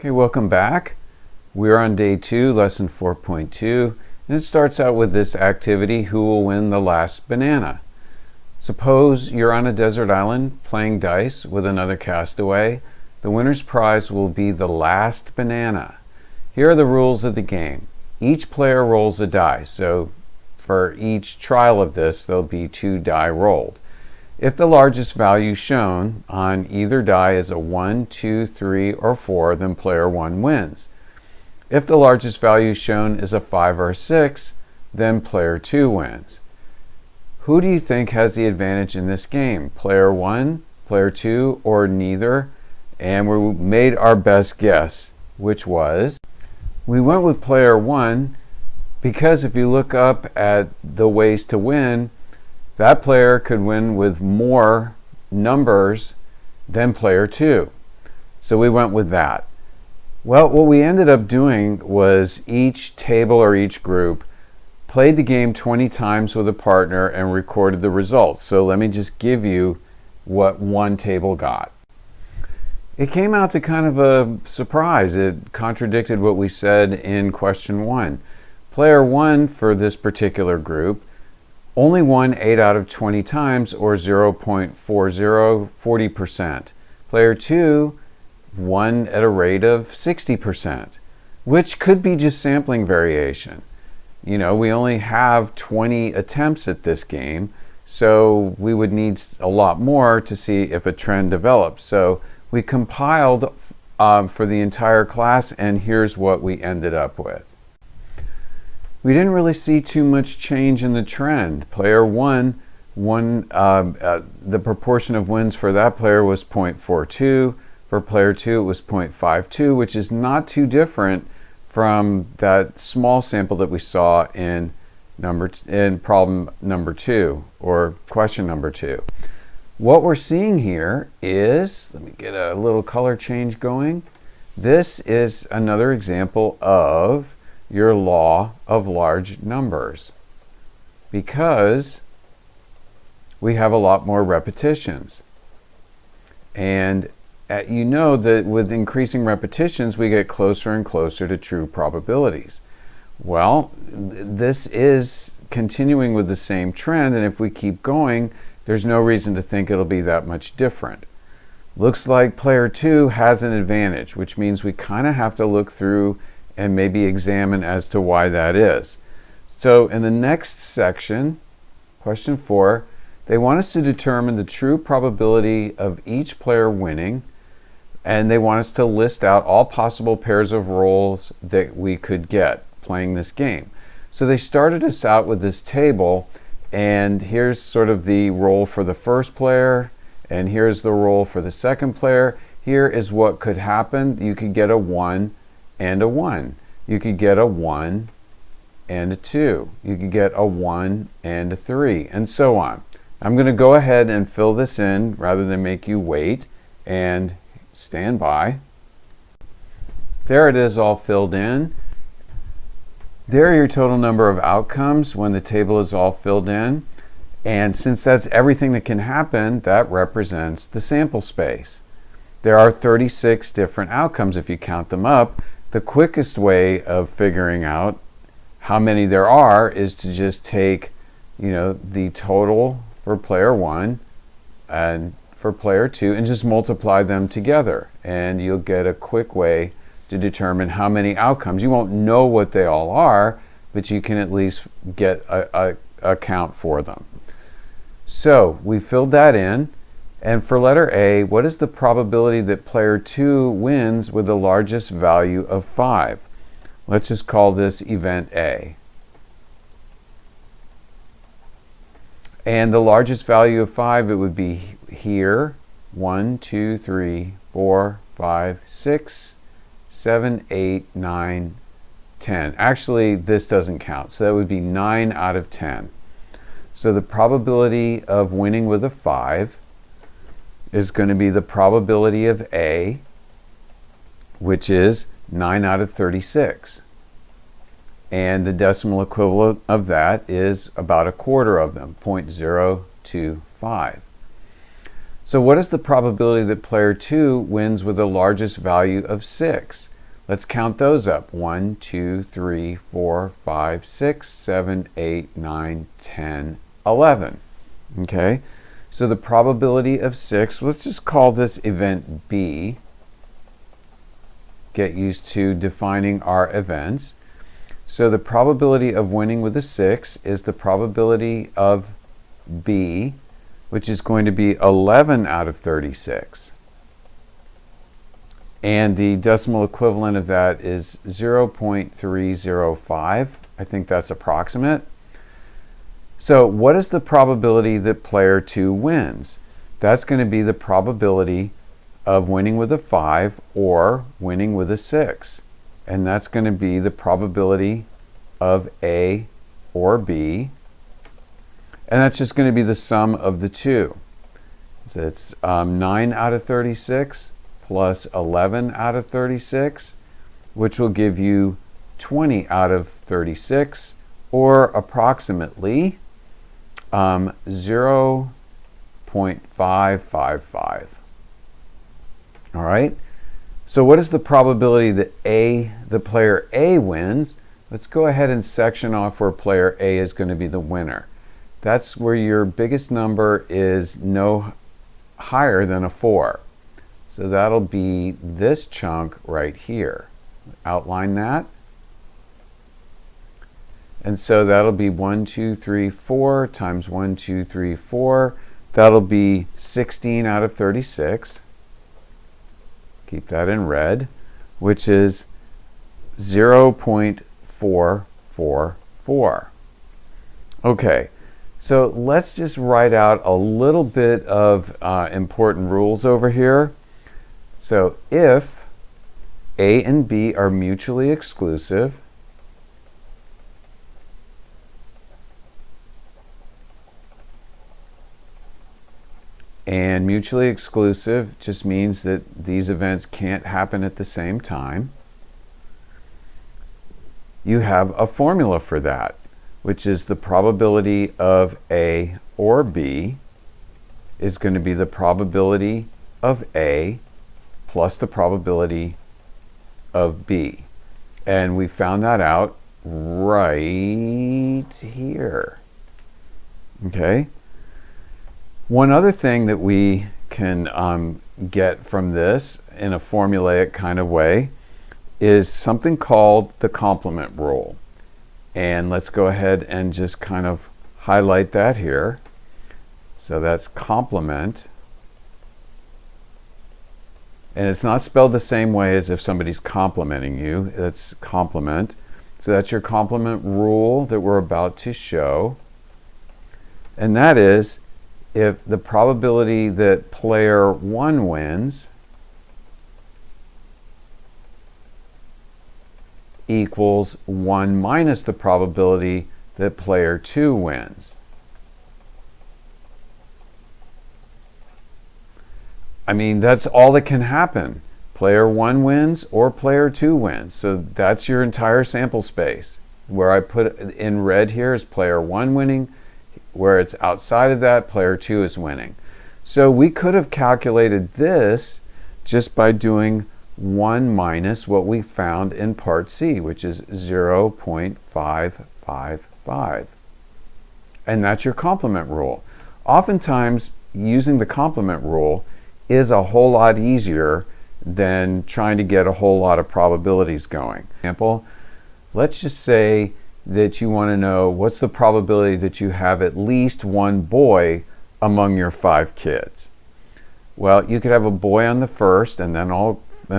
Okay, welcome back. We're on day 2, lesson 4.2, and it starts out with this activity, who will win the last banana? Suppose you're on a desert island playing dice with another castaway. The winner's prize will be the last banana. Here are the rules of the game. Each player rolls a die, so for each trial of this, there'll be 2 die rolled. If the largest value shown on either die is a 1, 2, 3, or 4, then player 1 wins. If the largest value shown is a 5 or a 6, then player 2 wins. Who do you think has the advantage in this game? Player 1, player 2, or neither? And we made our best guess, which was, we went with player 1 because if you look up at the ways to win, that player could win with more numbers than player 2. So we went with that. Well, what we ended up doing was each table or each group played the game 20 times with a partner and recorded the results. So let me just give you what one table got. It came out to kind of a surprise. It contradicted what we said in question 1. Player 1 for this particular group only won 8 out of 20 times, or 0.40, 40%. Player 2 won at a rate of 60%, which could be just sampling variation. You know, we only have 20 attempts at this game, so we would need a lot more to see if a trend develops. So we compiled for the entire class, and here's what we ended up with. We didn't really see too much change in the trend. Player 1 won, the proportion of wins for that player was 0.42. For player 2, it was 0.52, which is not too different from that small sample that we saw in problem number 2, or question number 2. What we're seeing here is, let me get a little color change going. This is another example of your law of large numbers, because we have a lot more repetitions. And you know that with increasing repetitions, we get closer and closer to true probabilities. Well, this is continuing with the same trend, and if we keep going, there's no reason to think it'll be that much different. Looks like player 2 has an advantage, which means we kind of have to look through and maybe examine as to why that is. So in the next section, question 4, they want us to determine the true probability of each player winning, and they want us to list out all possible pairs of rolls that we could get playing this game. So they started us out with this table, and here's sort of the roll for the first player, and here's the roll for the second player. Here is what could happen. You could get a 1 and a 1. You could get a 1 and a 2. You could get a 1 and a 3, and so on. I'm going to go ahead and fill this in rather than make you wait, and stand by. There it is, all filled in. There are your total number of outcomes when the table is all filled in. And since that's everything that can happen, that represents the sample space. There are 36 different outcomes if you count them up. The quickest way of figuring out how many there are is to just take, the total for player 1 and for player 2 and just multiply them together, and you'll get a quick way to determine how many outcomes. You won't know what they all are, but you can at least get a count for them. So we filled that in. And for letter A, what is the probability that player 2 wins with the largest value of 5? Let's just call this event A. And the largest value of 5, it would be here, 1, 2, 3, 4, 5, 6, 7, 8, 9, 10. Actually, this doesn't count, so that would be 9 out of 10. So the probability of winning with a 5 is going to be the probability of A, which is 9 out of 36. And the decimal equivalent of that is about a quarter of them, 0.025. So what is the probability that player 2 wins with the largest value of 6? Let's count those up. 1, 2, 3, 4, 5, 6, 7, 8, 9, 10, 11. Okay, so the probability of 6, let's just call this event B. Get used to defining our events. So the probability of winning with a 6 is the probability of B, which is going to be 11 out of 36. And the decimal equivalent of that is 0.305. I think that's approximate. So what is the probability that player 2 wins? That's going to be the probability of winning with a 5 or winning with a 6. And that's going to be the probability of A or B. And that's just going to be the sum of the two. So it's 9 out of 36 plus 11 out of 36, which will give you 20 out of 36, or approximately 0.555. All right? So what is the probability that the player A wins? Let's go ahead and section off where player A is going to be the winner. That's where your biggest number is no higher than a 4. So that'll be this chunk right here. Outline that. And so that'll be 1, 2, 3, 4 times 1, 2, 3, 4. That'll be 16 out of 36. Keep that in red, which is 0.444. Okay, so let's just write out a little bit of important rules over here. So if A and B are mutually exclusive, and mutually exclusive just means that these events can't happen at the same time, you have a formula for that, which is the probability of A or B is going to be the probability of A plus the probability of B. And we found that out right here. Okay? One other thing that we can get from this in a formulaic kind of way is something called the complement rule. And let's go ahead and just kind of highlight that here. So that's complement. And it's not spelled the same way as if somebody's complimenting you. It's complement. So that's your complement rule that we're about to show. And that is, if the probability that player 1 wins equals 1 minus the probability that player 2 wins. I mean, that's all that can happen. Player 1 wins or player 2 wins. So that's your entire sample space. Where I put in red here is player 1 winning. Where it's outside of that, player 2 is winning. So we could have calculated this just by doing 1 minus what we found in part C, which is 0.555. And that's your complement rule. Oftentimes, using the complement rule is a whole lot easier than trying to get a whole lot of probabilities going. For example, let's just say that you want to know what's the probability that you have at least one boy among your 5 kids. Well, you could have a boy on the first and then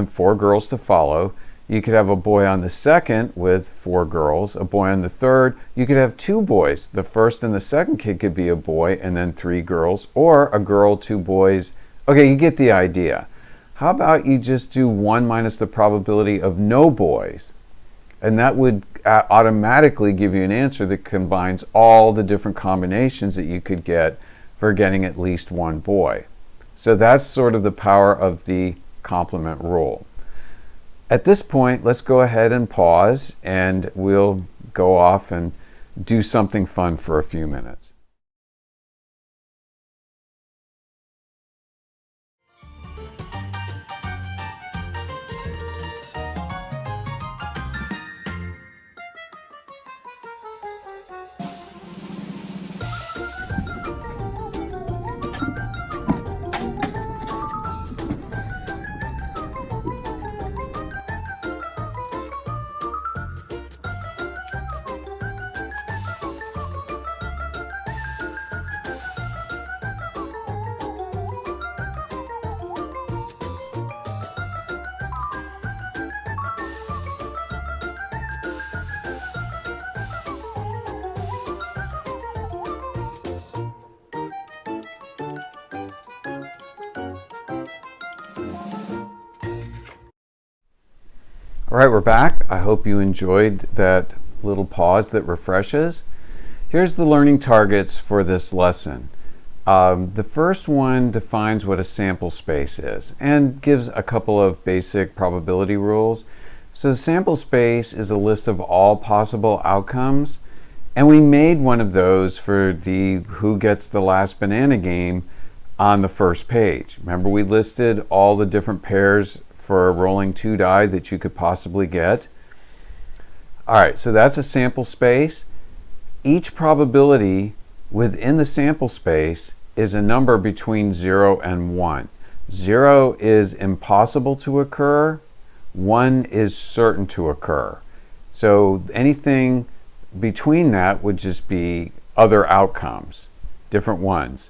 4 girls to follow. You could have a boy on the second with 4 girls, a boy on the third. You could have 2 boys. The first and the second kid could be a boy and then 3 girls, or a girl, 2 boys. Okay, you get the idea. How about you just do 1 minus the probability of no boys? And that would automatically give you an answer that combines all the different combinations that you could get for getting at least one boy. So that's sort of the power of the complement rule. At this point, let's go ahead and pause, and we'll go off and do something fun for a few minutes. All right, we're back. I hope you enjoyed that little pause that refreshes. Here's the learning targets for this lesson. The first one defines what a sample space is and gives a couple of basic probability rules. So the sample space is a list of all possible outcomes, and we made one of those for the who gets the last banana game on the first page. Remember, we listed all the different pairs for rolling 2 die that you could possibly get. All right, so that's a sample space. Each probability within the sample space is a number between 0 and 1. 0 is impossible to occur. 1 is certain to occur. So anything between that would just be other outcomes, different ones.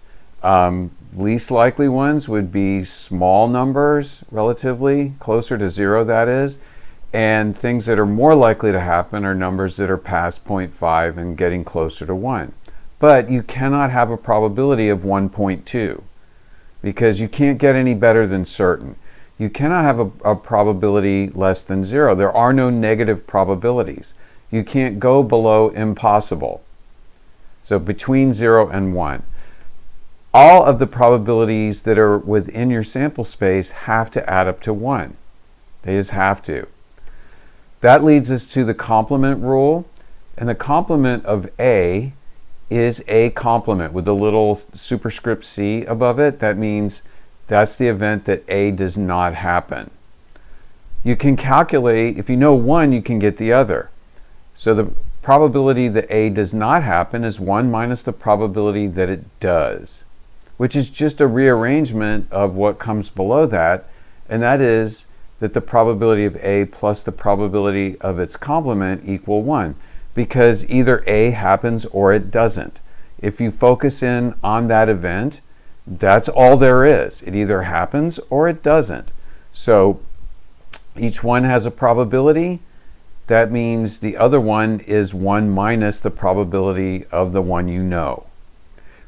Least likely ones would be small numbers, relatively, closer to 0 that is. And things that are more likely to happen are numbers that are past 0.5 and getting closer to 1. But you cannot have a probability of 1.2 because you can't get any better than certain. You cannot have a probability less than 0. There are no negative probabilities. You can't go below impossible. So between 0 and 1. All of the probabilities that are within your sample space have to add up to 1. They just have to. That leads us to the complement rule. And the complement of A is a complement with a little superscript C above it. That means that's the event that A does not happen. You can calculate, if you know one, you can get the other. So the probability that A does not happen is 1 minus the probability that it does, which is just a rearrangement of what comes below that, and that is that the probability of A plus the probability of its complement equal 1, because either A happens or it doesn't. If you focus in on that event, that's all there is. It either happens or it doesn't. So each one has a probability. That means the other one is 1 minus the probability of the one you know.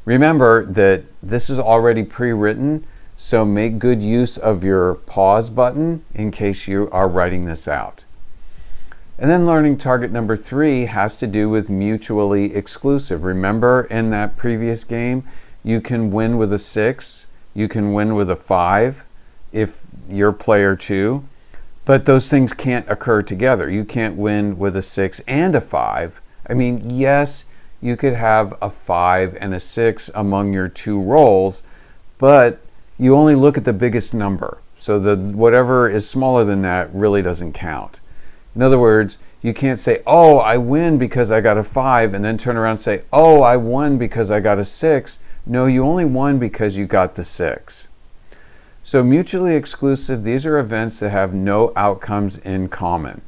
Remember that this is already pre-written, so make good use of your pause button in case you are writing this out. And then learning target number 3 has to do with mutually exclusive. Remember in that previous game, you can win with a 6, you can win with a 5 if you're player 2, but those things can't occur together. You can't win with a 6 and a 5. I mean, yes, you could have a 5 and a 6 among your 2 rolls, but you only look at the biggest number. So whatever is smaller than that really doesn't count. In other words, you can't say, oh, I win because I got a 5, and then turn around and say, oh, I won because I got a 6. No, you only won because you got the 6. So mutually exclusive, these are events that have no outcomes in common.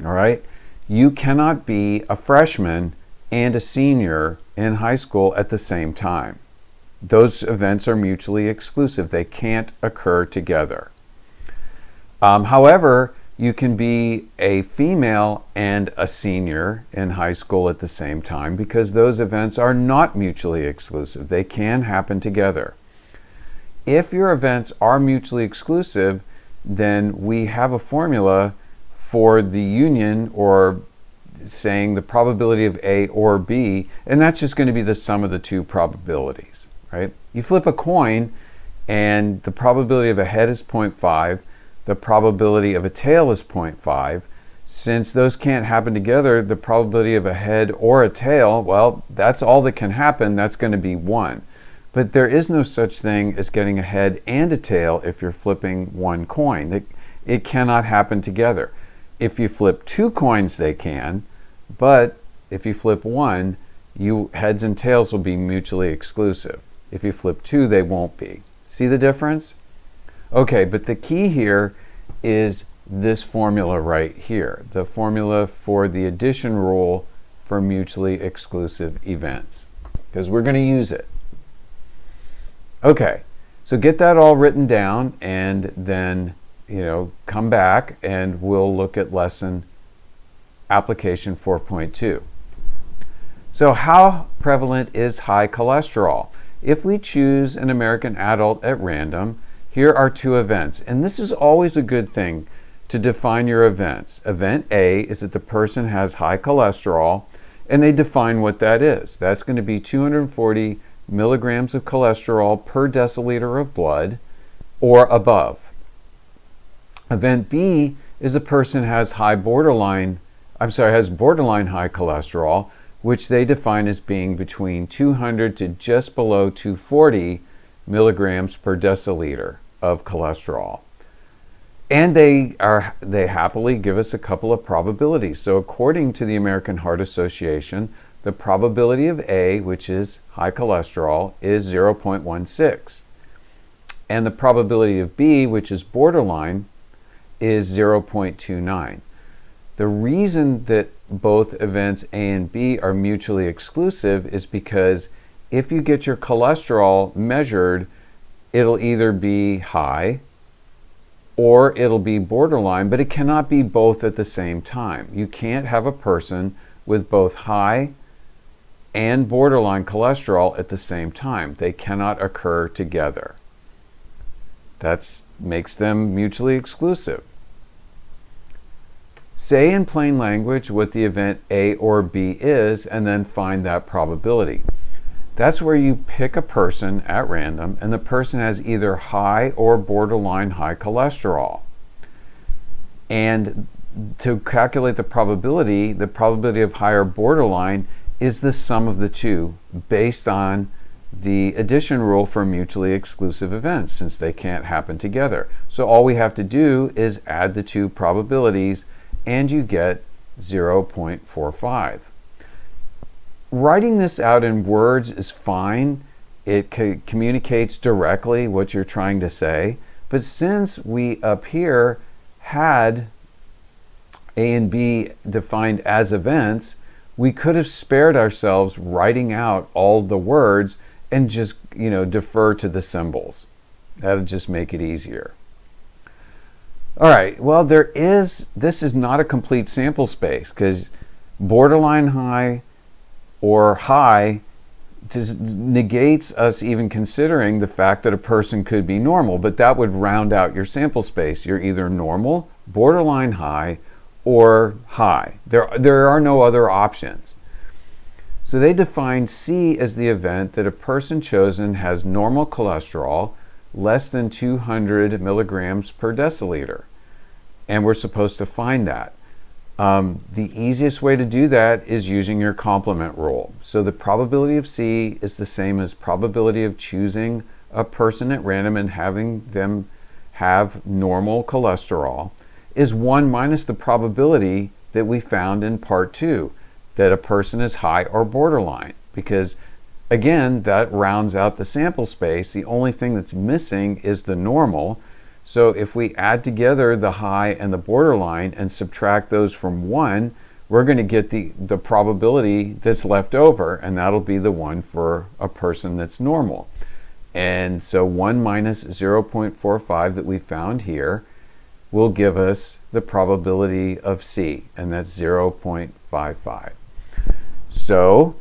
All right? You cannot be a freshman and a senior in high school at the same time. Those events are mutually exclusive. They can't occur together. However, you can be a female and a senior in high school at the same time because those events are not mutually exclusive. They can happen together. If your events are mutually exclusive, then we have a formula for the union, or saying the probability of A or B, and that's just going to be the sum of the 2 probabilities, right? You flip a coin and the probability of a head is 0.5, the probability of a tail is 0.5. Since those can't happen together, the probability of a head or a tail, well, that's all that can happen. That's going to be 1. But there is no such thing as getting a head and a tail if you're flipping one coin. It cannot happen together. If you flip 2 coins, they can, but if you flip 1, heads and tails will be mutually exclusive. If you flip 2, they won't be. See the difference? Okay, but the key here is this formula right here, the formula for the addition rule for mutually exclusive events, because we're going to use it. Okay, so get that all written down, and then come back and we'll look at lesson application 4.2. So how prevalent is high cholesterol? If we choose an American adult at random, here are 2 events, and this is always a good thing to define your events. Event A is that the person has high cholesterol, and they define what that is. That's going to be 240 milligrams of cholesterol per deciliter of blood or above. Event B is the person has borderline high cholesterol, which they define as being between 200 to just below 240 milligrams per deciliter of cholesterol. And they happily give us a couple of probabilities. So according to the American Heart Association, the probability of A, which is high cholesterol, is 0.16. And the probability of B, which is borderline, is 0.29. The reason that both events A and B are mutually exclusive is because if you get your cholesterol measured, it'll either be high or it'll be borderline, but it cannot be both at the same time. You can't have a person with both high and borderline cholesterol at the same time. They cannot occur together. That makes them mutually exclusive. Say in plain language what the event A or B is, and then find that probability. That's where you pick a person at random, and the person has either high or borderline high cholesterol. And to calculate the probability of high or borderline is the sum of the two based on the addition rule for mutually exclusive events, since they can't happen together. So all we have to do is add the two probabilities, and you get 0.45. Writing this out in words is fine. It communicates directly what you're trying to say. But since we up here had A and B defined as events, we could have spared ourselves writing out all the words and just, defer to the symbols. That'll just make it easier. All right, well, this is not a complete sample space, because borderline high or high negates us even considering the fact that a person could be normal, but that would round out your sample space. You're either normal, borderline high, or high. There are no other options. So they define C as the event that a person chosen has normal cholesterol, less than 200 milligrams per deciliter. And we're supposed to find that. The easiest way to do that is using your complement rule. So the probability of C is the same as probability of choosing a person at random and having them have normal cholesterol is 1 minus the probability that we found in part 2, that a person is high or borderline. Because again, that rounds out the sample space. The only thing that's missing is the normal. So if we add together the high and the borderline and subtract those from 1, we're going to get the probability that's left over, and that'll be the one for a person that's normal. And so 1 minus 0.45 that we found here will give us the probability of C, and that's 0.55. So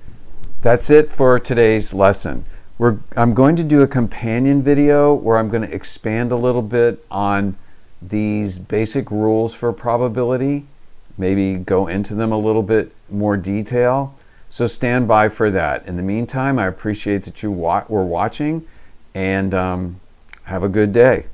that's it for today's lesson. I'm going to do a companion video where I'm going to expand a little bit on these basic rules for probability, maybe go into them a little bit more detail. So stand by for that. In the meantime, I appreciate that you were watching, and have a good day.